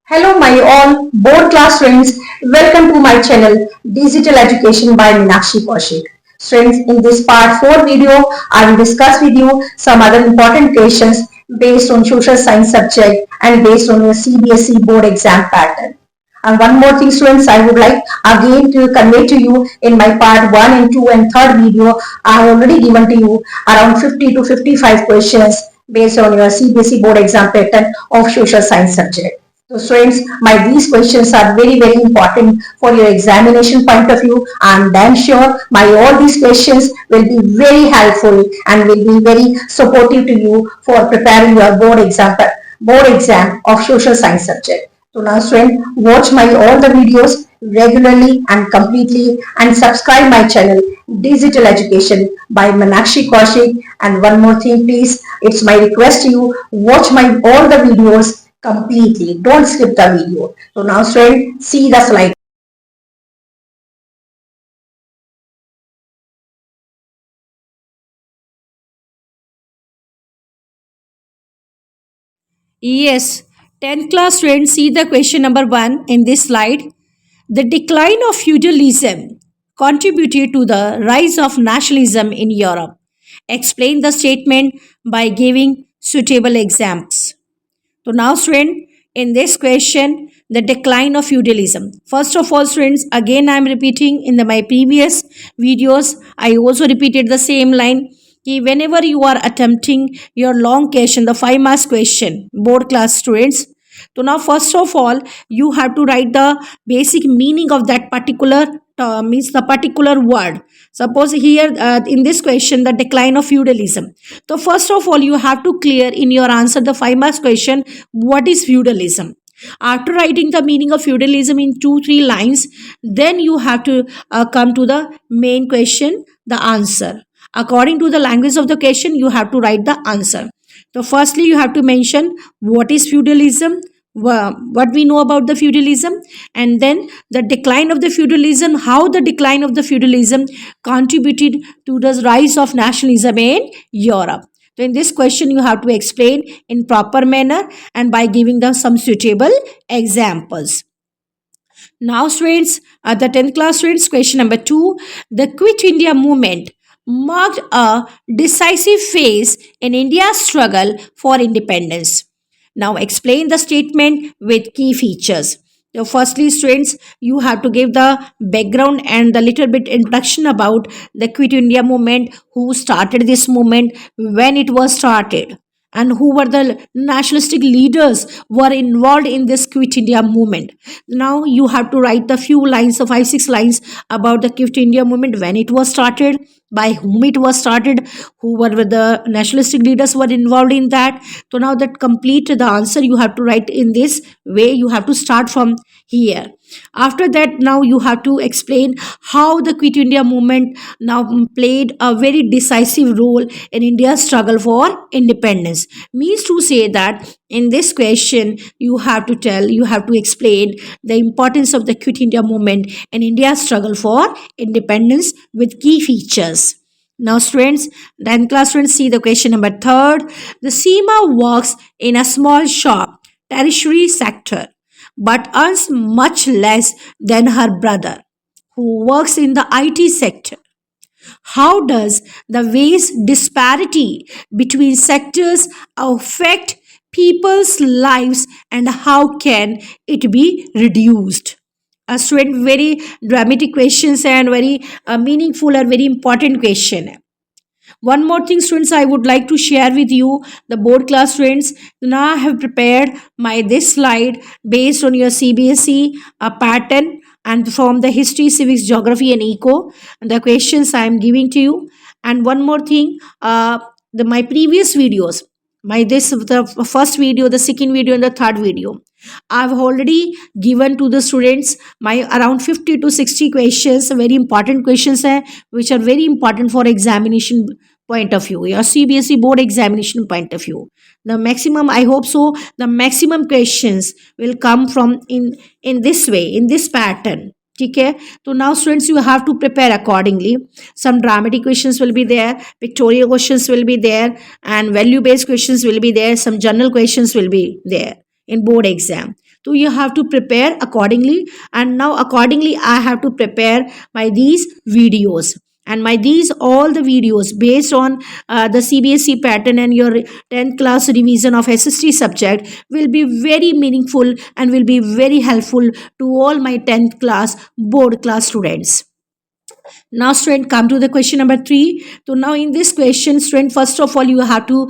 Hello my all board class friends, welcome to my channel Digital Education by Meenakshi Kaushik. Friends, in this part 4 video, I will discuss with you some other important questions based on social science subject and based on your CBSE board exam pattern. And one more thing students, I would like again to convey to you in my part 1 and 2 and 3rd video, I have already given to you around 50 to 55 questions based on your CBSE board exam pattern of social science subject. So students, these questions are very important for your examination point of view. I am damn sure all these questions will be very helpful and will be very supportive to you for preparing your board exam of social science subject. So now students, watch all the videos regularly and completely and subscribe my channel Digital Education by Meenakshi Kaushik. And one more thing please, it's my request to you, watch all the videos completely. Don't skip the video. So now students, see the slide. Yes, 10th class students see the question number 1 in this slide. The decline of feudalism contributed to the rise of nationalism in Europe. Explain the statement by giving suitable examples. So now student, in this question, the decline of feudalism. First of all students, again I am repeating in my previous videos, I also repeated the same line. Whenever you are attempting your long question, the 5 marks question, board class students, so now first of all, you have to write the basic meaning of that particular term, means the particular word. Suppose here in this question, the decline of feudalism. So first of all, you have to clear in your answer the 5 marks question, what is feudalism? After writing the meaning of feudalism in 2-3 lines, then you have to come to the main question, the answer. According to the language of the question, you have to write the answer. So firstly, you have to mention what is feudalism, what we know about the feudalism, and then the decline of the feudalism, how the decline of the feudalism contributed to the rise of nationalism in Europe. So in this question, you have to explain in proper manner and by giving them some suitable examples. Now, students, the 10th class students, question number 2, the Quit India movement marked a decisive phase in India's struggle for independence. Now, explain the statement with key features. So firstly, students, you have to give the background and the little bit introduction about the Quit India movement, who started this movement, when it was started, and who were the nationalistic leaders who are involved in this Quit India movement. Now you have to write the few lines of 5-6 lines about the Quit India movement, when it was started, by whom it was started, who were the nationalistic leaders who were involved in that. So now that complete the answer you have to write in this way. You have to start from here. After that, now you have to explain how the Quit India movement now played a very decisive role in India's struggle for independence. Means to say that in this question, you have to explain the importance of the Quit India movement in India's struggle for independence with key features. Now, students, 10th class students, see the question number 3rd. The Seema works in a small shop, tertiary sector, but earns much less than her brother, who works in the IT sector. How does the wage disparity between sectors affect people's lives, and how can it be reduced? A student, very dramatic questions and very meaningful and very important question. One more thing, students, I would like to share with you, the board class students. Now I have prepared my this slide based on your CBSE pattern and from the history, civics, geography, and eco. And the questions I am giving to you. And one more thing, my previous videos, the first video, the second video, and the third video, I've already given to the students my around 50 to 60 questions, very important questions, which are very important for examination point of view, your CBSE board examination point of view. The maximum, I hope so, the maximum questions will come from in this way, in this pattern. Okay, so now students, you have to prepare accordingly. Some dramatic questions will be there, pictorial questions will be there, and value based questions will be there, some general questions will be there in board exam. So you have to prepare accordingly, and now accordingly I have to prepare my these videos, and my these all the videos based on the CBSE pattern and your 10th class revision of SST subject will be very meaningful and will be very helpful to all my 10th class board class students. Now, student, come to the question number 3. So now in this question, student, first of all, you have to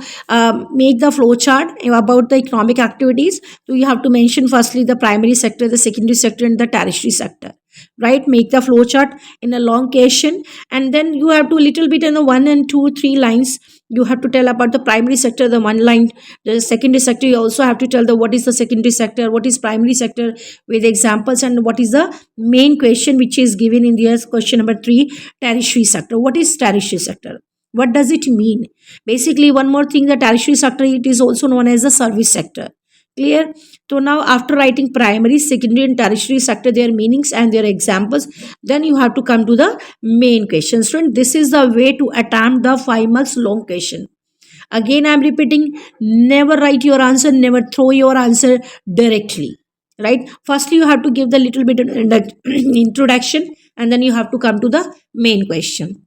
make the flow chart about the economic activities. So you have to mention firstly the primary sector, the secondary sector, and the tertiary sector. Right? Make the flow chart in a long question, and then you have to little bit in the 1 and 2, 3 lines. You have to tell about the primary sector, the one line. The secondary sector, you also have to tell the what is the secondary sector, what is primary sector with examples, and what is the main question which is given in the question number 3, tertiary sector. What is tertiary sector? What does it mean? Basically, one more thing, the tertiary sector, it is also known as the service sector. Clear? So now after writing primary, secondary and tertiary sector, their meanings and their examples, then you have to come to the main question. Student, this is the way to attempt the 5 marks long question. Again, I am repeating, never write your answer, never throw your answer directly. Right? Firstly, you have to give the little bit introduction, and then you have to come to the main question.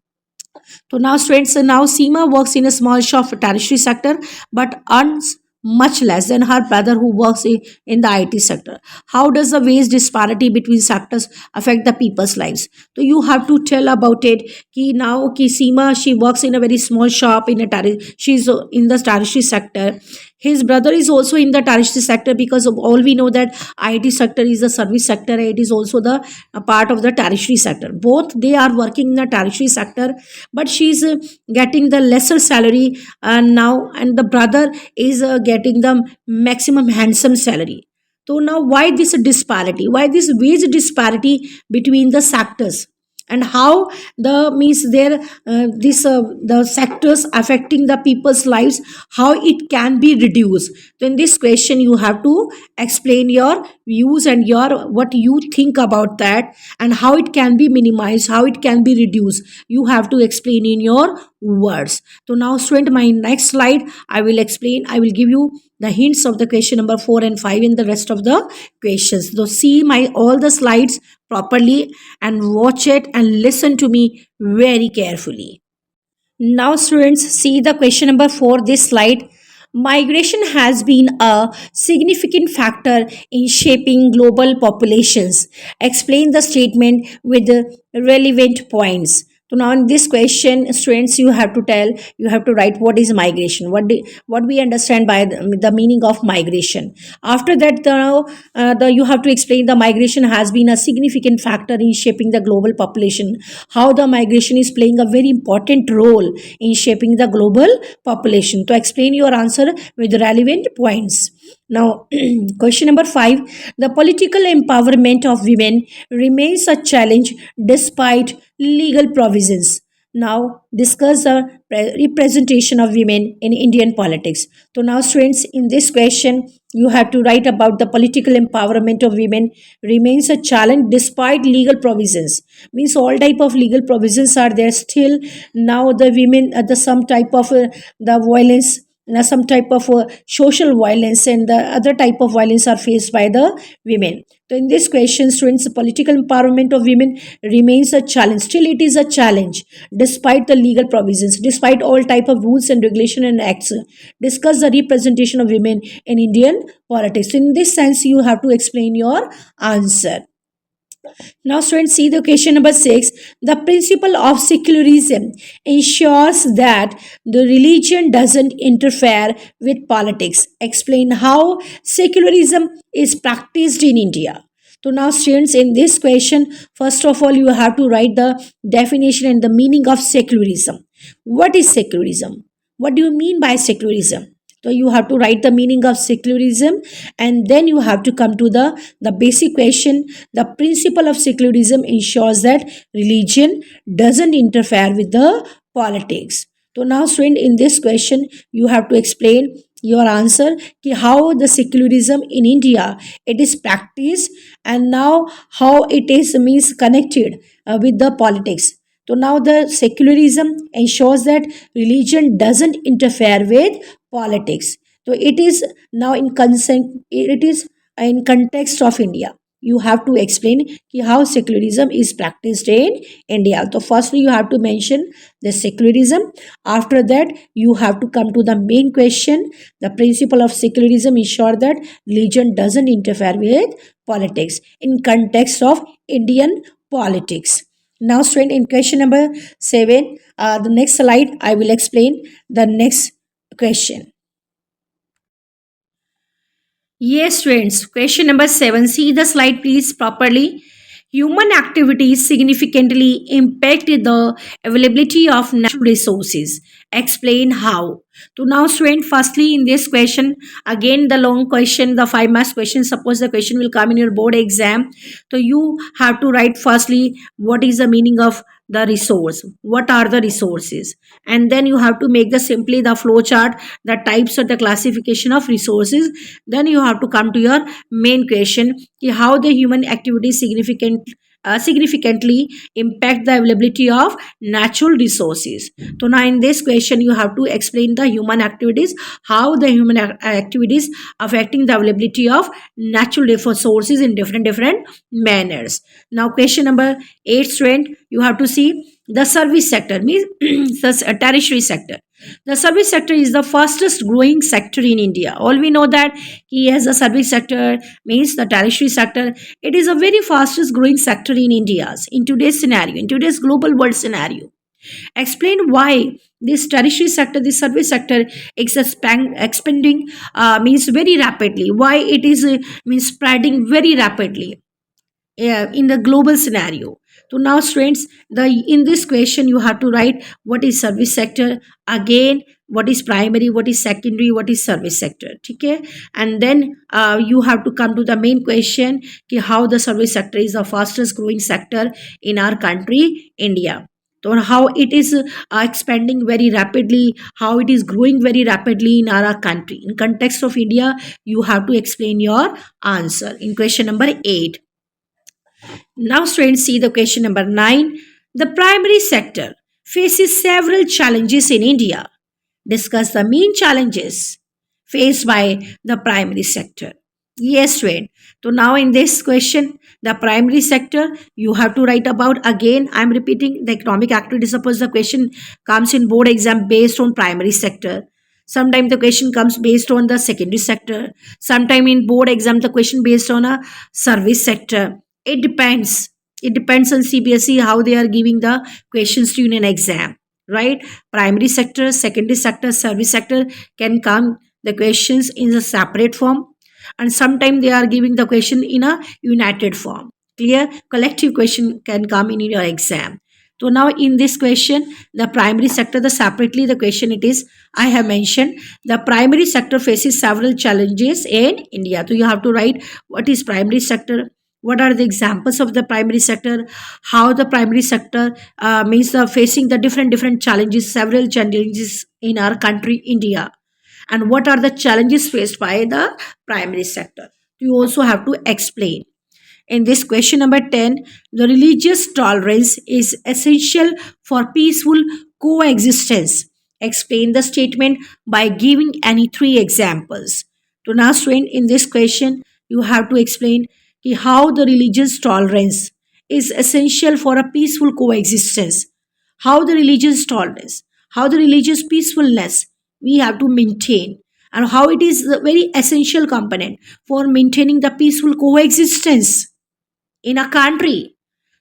So now students, now Seema works in a small shop for tertiary sector but earns much less than her brother who works in the IT sector. How does the wage disparity between sectors affect the people's lives? So you have to tell about it. Ki now ki Seema, she works in a very small shop in a she's in the tertiary sector. His brother is also in the tertiary sector, because of all we know that IT sector is the service sector. It is also the part of the tertiary sector. Both they are working in the tertiary sector, but she's getting the lesser salary now, and the brother is getting the maximum handsome salary. So now why this disparity? Why this wage disparity between the sectors? And how the means there this the sectors affecting the people's lives, how it can be reduced? So in this question you have to explain your views and your what you think about that, and how it can be minimized, how it can be reduced. You have to explain in your words. So now student, my next slide I will explain, I will give you the hints of the question number 4 and 5 in the rest of the questions. So see my all the slides properly and watch it and listen to me very carefully. Now students, see the question number 4, this slide. Migration has been a significant factor in shaping global populations. Explain the statement with the relevant points. So now in this question, students, you have to tell, you have to write what is migration, what we understand by the meaning of migration. After that, you have to explain the migration has been a significant factor in shaping the global population. How the migration is playing a very important role in shaping the global population. To explain your answer with relevant points. Now, question number 5. The political empowerment of women remains a challenge despite legal provisions. Now, discuss the representation of women in Indian politics. So now students, in this question, you have to write about the political empowerment of women remains a challenge despite legal provisions. Means all type of legal provisions are there, still now the women the some type of the violence, some type of social violence and the other type of violence are faced by the women. So in this question, students, the political empowerment of women remains a challenge. Still it is a challenge despite the legal provisions, despite all type of rules and regulation and acts. Discuss the representation of women in Indian politics. In this sense, you have to explain your answer. Now, students, see the question number 6. The principle of secularism ensures that the religion doesn't interfere with politics. Explain how secularism is practiced in India. So now students, in this question, first of all, you have to write the definition and the meaning of secularism. What is secularism? What do you mean by secularism? So you have to write the meaning of secularism, and then you have to come to the basic question. The principle of secularism ensures that religion doesn't interfere with the politics. So now student, in this question you have to explain your answer ki how the secularism in India it is practiced, and now how it is means connected with the politics. So now the secularism ensures that religion doesn't interfere with politics. So it is now in consent, it is in context of India. You have to explain how secularism is practiced in India. So firstly you have to mention the secularism. After that you have to come to the main question. The principle of secularism ensure that religion doesn't interfere with politics in context of Indian politics. Now student, in question number 7, the next slide I will explain the next question. Yes, friends. Question number 7. See the slide, please, properly. Human activities significantly impact the availability of natural resources. Explain how. So now, student, firstly, in this question, again the long question, the 5 marks question. Suppose the question will come in your board exam. So you have to write firstly what is the meaning of the resource, what are the resources, and then you have to make the simply the flow chart, the types of the classification of resources. Then you have to come to your main question, how the human activity significantly impact the availability of natural resources. So now in this question you have to explain the human activities, how the human activities affecting the availability of natural resources in different manners. Now question number 8, student, you have to see the service sector, means the tertiary sector. The service sector is the fastest growing sector in India. All we know that he has a service sector, means the tertiary sector. It is a very fastest growing sector in India's in today's scenario, in today's global world scenario. Explain why this tertiary sector, this service sector is expanding, means very rapidly. Why it is means spreading very rapidly in the global scenario. So now students, the in this question you have to write what is service sector, again what is primary, what is secondary, what is service sector. Okay, and then you have to come to the main question, how the service sector is the fastest growing sector in our country India. So how it is expanding very rapidly, how it is growing very rapidly in our country. In context of India, you have to explain your answer in question number 8. Now, students, see the question number 9. The primary sector faces several challenges in India. Discuss the main challenges faced by the primary sector. Yes, student. So now in this question, the primary sector, you have to write about, again, I am repeating, the economic activity. Suppose the question comes in board exam based on primary sector. Sometimes the question comes based on the secondary sector. Sometime in board exam, the question based on a service sector. It depends. It depends on CBSE how they are giving the questions to you in an exam, right? Primary sector, secondary sector, service sector can come the questions in a separate form, and sometimes they are giving the question in a united form. Clear? Collective question can come in your exam. So now in this question, the primary sector, the separately the question it is, I have mentioned the primary sector faces several challenges in India. So you have to write what is primary sector, what are the examples of the primary sector, how the primary sector means facing the different challenges, several challenges in our country India, and what are the challenges faced by the primary sector. You also have to explain. In this question number 10, the religious tolerance is essential for peaceful coexistence. Explain the statement by giving any 3 examples. To now, student, in this question, you have to explain how the religious tolerance is essential for a peaceful coexistence. How the religious tolerance, how the religious peacefulness we have to maintain, and how it is a very essential component for maintaining the peaceful coexistence in a country.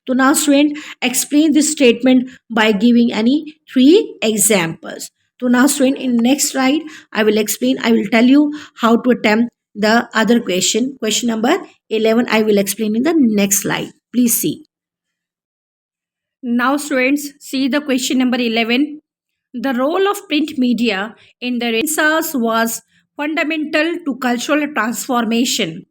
So now student, explain this statement by giving any 3 examples. So now student, in next slide I will explain, I will tell you how to attempt the other question. Question number 11 I will explain in the next slide. Please see. Now students, see the question number 11. The role of print media in the Renaissance was fundamental to cultural transformation.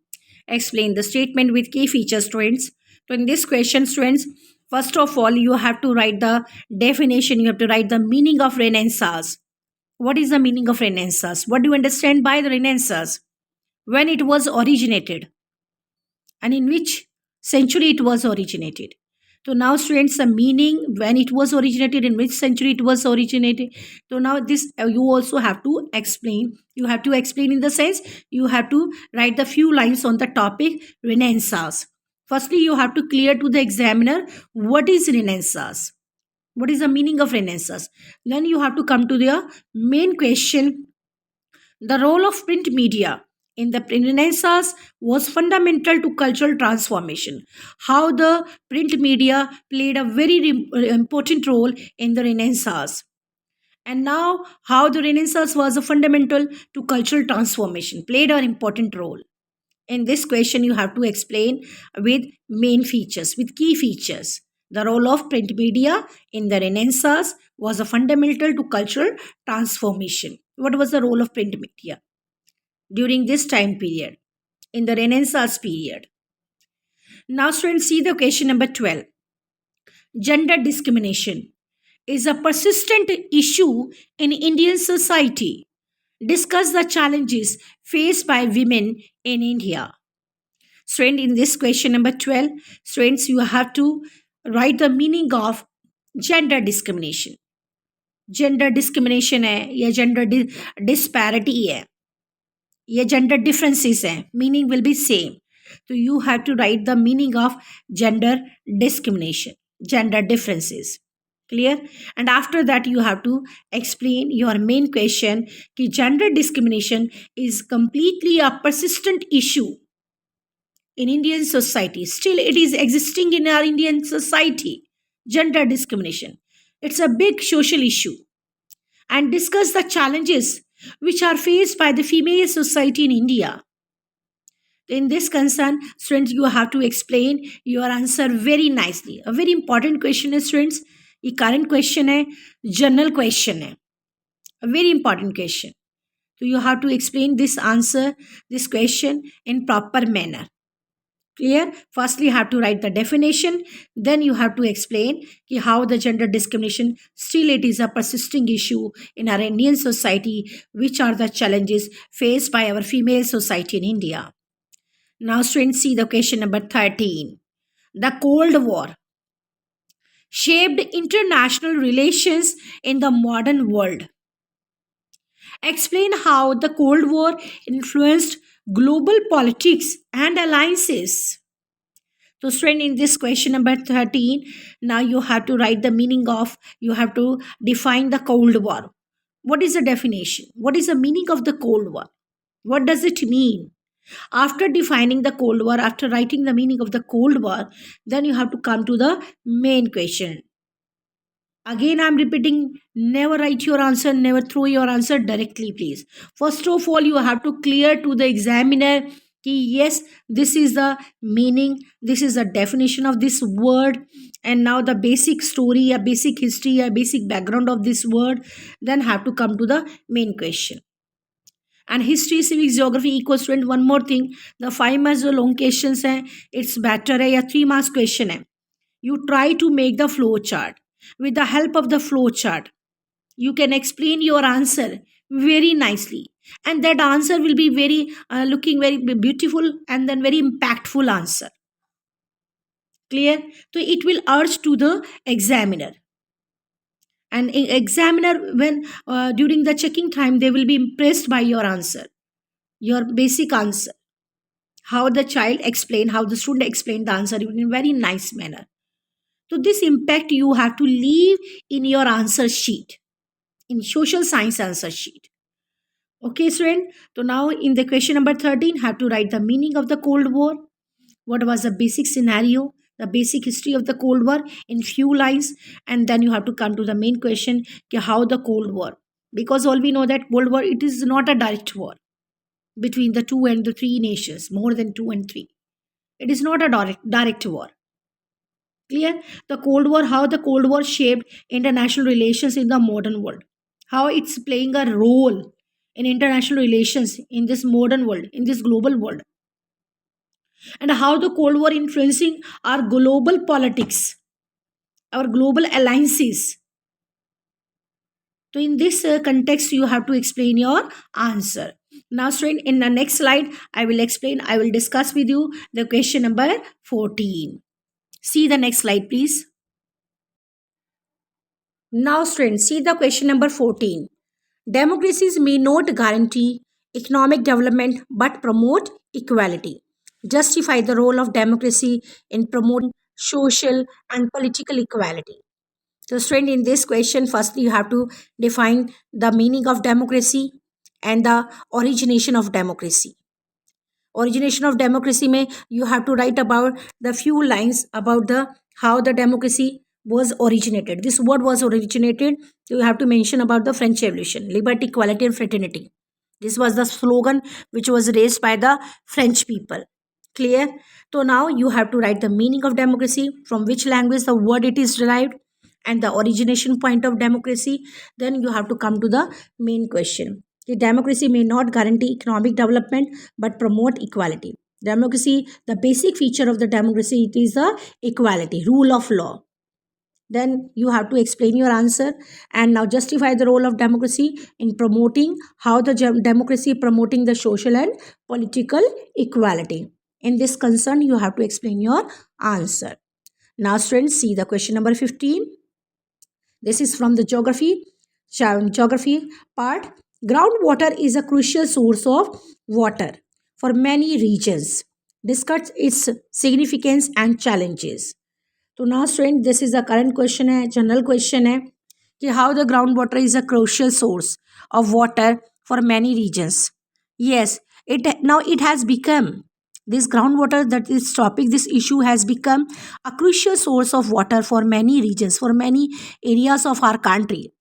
Explain the statement with key features, students. So in this question, students, first of all, you have to write the definition. You have to write the meaning of Renaissance. What is the meaning of Renaissance? What do you understand by the Renaissance? When it was originated, and in which century it was originated. So now students, the meaning, when it was originated, in which century it was originated. So now this you also have to explain. You have to explain in the sense you have to write the few lines on the topic Renaissance. Firstly, you have to clear to the examiner what is Renaissance. What is the meaning of Renaissance? Then you have to come to the main question. The role of print media in the Renaissance was fundamental to cultural transformation. How the print media played a very important role in the Renaissance. And now, how the Renaissance was a fundamental to cultural transformation, played an important role. In this question, you have to explain with main features, with key features. The role of print media in the Renaissance was a fundamental to cultural transformation. What was the role of print media during this time period, in the Renaissance period? Now, students, see the question number 12. Gender discrimination is a persistent issue in Indian society. Discuss the challenges faced by women in India. Student, in this question number 12, students, you have to write the meaning of gender discrimination. Gender discrimination है या gender disparity है या gender differences है, meaning will be same. So you have to write the meaning of gender discrimination, gender differences. Clear? And after that you have to explain your main question कि gender discrimination is completely a persistent issue in Indian society. Still, it is existing in our Indian society. Gender discrimination. It's a big social issue. And discuss the challenges which are faced by the female society in India. In this concern, students, you have to explain your answer very nicely. A very important question is, students, ये current question है, general question है. A very important question. So you have to explain this answer, this question in proper manner. Clear? Firstly, you have to write the definition. Then you have to explain how the gender discrimination still it is a persisting issue in our Indian society. Which are the challenges faced by our female society in India? Now, students, see the question number 13. The Cold War shaped international relations in the modern world. Explain how the Cold War influenced global politics and alliances. So, student, in this question number 13, now you have to write the meaning of, you have to define the Cold War. What is the definition? What is the meaning of the Cold War? What does it mean? After defining the Cold War, after writing the meaning of the Cold War, then you have to come to the main question. Again, I'm repeating, never write your answer, never throw your answer directly, please. First of all, you have to clear to the examiner yes, this is the meaning, this is the definition of this word, and now the basic story, a basic history, a basic background of this word. Then have to come to the main question. And history, civics, geography, eco student, one more thing, the 5 marks जो long questions हैं, it's better है या 3 marks question है. You try to make the flow chart. With the help of the flow chart, you can explain your answer very nicely, and that answer will be very looking very beautiful and then very impactful answer. Clear? So it will urge to the examiner, and examiner, when during the checking time, they will be impressed by your answer, your basic answer, how the child explained, how the student explained the answer in a very nice manner. So this impact you have to leave in your answer sheet, in social science answer sheet. Okay, student. So now in the question number 13, have to write the meaning of the Cold War. What was the basic scenario, the basic history of the Cold War in few lines, and then you have to come to the main question, how the Cold War. Because all we know that Cold War, it is not a direct war between the 2 and the 3 nations, more than 2 and 3. It is not a direct war. Clear? The Cold War, how the Cold War shaped international relations in the modern world. How it's playing a role in international relations in this modern world, in this global world. And how the Cold War influencing our global politics, our global alliances. So in this context, you have to explain your answer. Now, student, in the next slide, I will discuss with you the question number 14. See the next slide, please. Now, students, see the question number 14. Democracies may not guarantee economic development but promote equality. Justify the role of democracy in promoting social and political equality. So, student, in this question, firstly, you have to define the meaning of democracy and the origination of democracy. Origination of democracy may you have to write about the few lines about the how the democracy was originated. This word was originated. You have to mention about the French Revolution, liberty, equality, and fraternity. This was the slogan which was raised by the French people. Clear? So now you have to write the meaning of democracy, from which language the word it is derived, and the origination point of democracy. Then you have to come to the main question. The democracy may not guarantee economic development but promote equality. Democracy, the basic feature of the democracy, it is the equality, rule of law. Then you have to explain your answer and now justify the role of democracy in promoting how the democracy promoting the social and political equality. In this concern, you have to explain your answer. Now, students, see the question number 15. This is from the geography part. Groundwater is a crucial source of water for many regions. Discuss its significance and challenges. तो now student, this is a current question है, general question है कि how the groundwater is a crucial source of water for many regions. Yes, it has become this groundwater, that this topic, this issue has become a crucial source of water for many regions, for many areas of our country.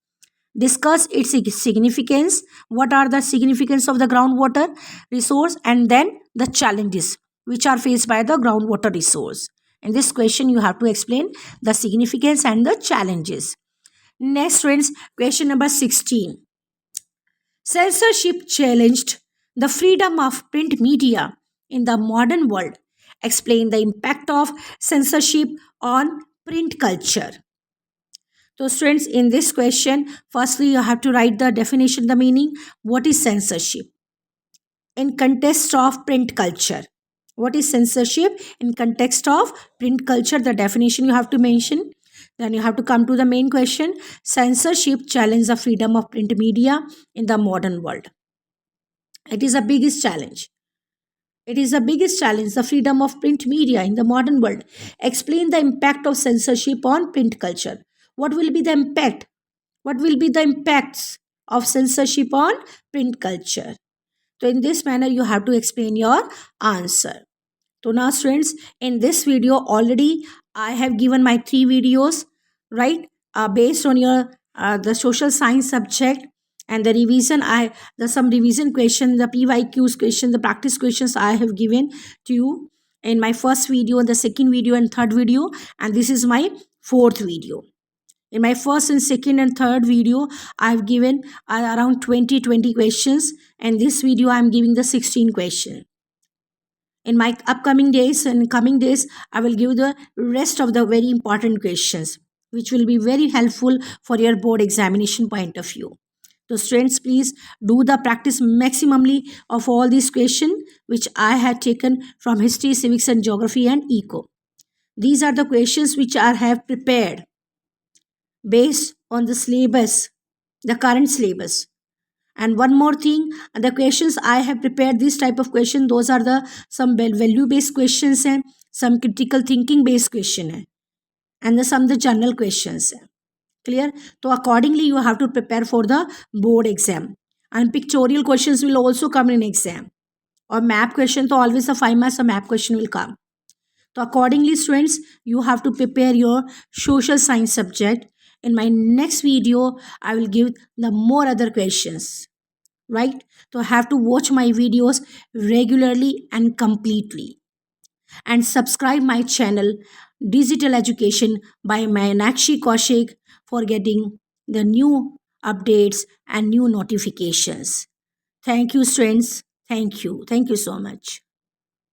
Discuss its significance. What are the significance of the groundwater resource, and then the challenges which are faced by the groundwater resource. In this question, you have to explain the significance and the challenges. Next, friends, question number 16. Censorship challenged the freedom of print media in the modern world. Explain the impact of censorship on print culture. So, students, in this question, firstly, you have to write the definition, the meaning. What is censorship in context of print culture? What is censorship in context of print culture? The definition you have to mention. Then you have to come to the main question. Censorship challenges the freedom of print media in the modern world. It is the biggest challenge. It is the biggest challenge, the freedom of print media in the modern world. Explain the impact of censorship on print culture. What will be the impact? What will be the impacts of censorship on print culture? So in this manner, you have to explain your answer. So now students, in this video already I have given my 3 videos, right? Based on your the social science subject and the revision, some revision question, the PYQs question, the practice questions I have given to you in my first video, the second video and third video, and this is my fourth video. In my first and second and third video, I've given around 20 questions, and this video I'm giving the 16 question. In my upcoming days and coming days, I will give the rest of the very important questions, which will be very helpful for your board examination point of view. So students, please do the practice maximally of all these questions which I had taken from history, civics and geography and eco. These are the questions which I have prepared based on the syllabus, the current syllabus. And one more thing, the questions I have prepared, this type of question, those are the some value based questions and some critical thinking based question and the general questions. Clear? So accordingly you have to prepare for the board exam, and pictorial questions will also come in exam, or map question. So always a 5 marks a map question will come. So accordingly students, you have to prepare your social science subject. In my next video, I will give the more other questions, right? So have to watch my videos regularly and completely. And subscribe my channel, Digital Education by Meenakshi Kaushik, for getting the new updates and new notifications. Thank you, students. Thank you. Thank you so much.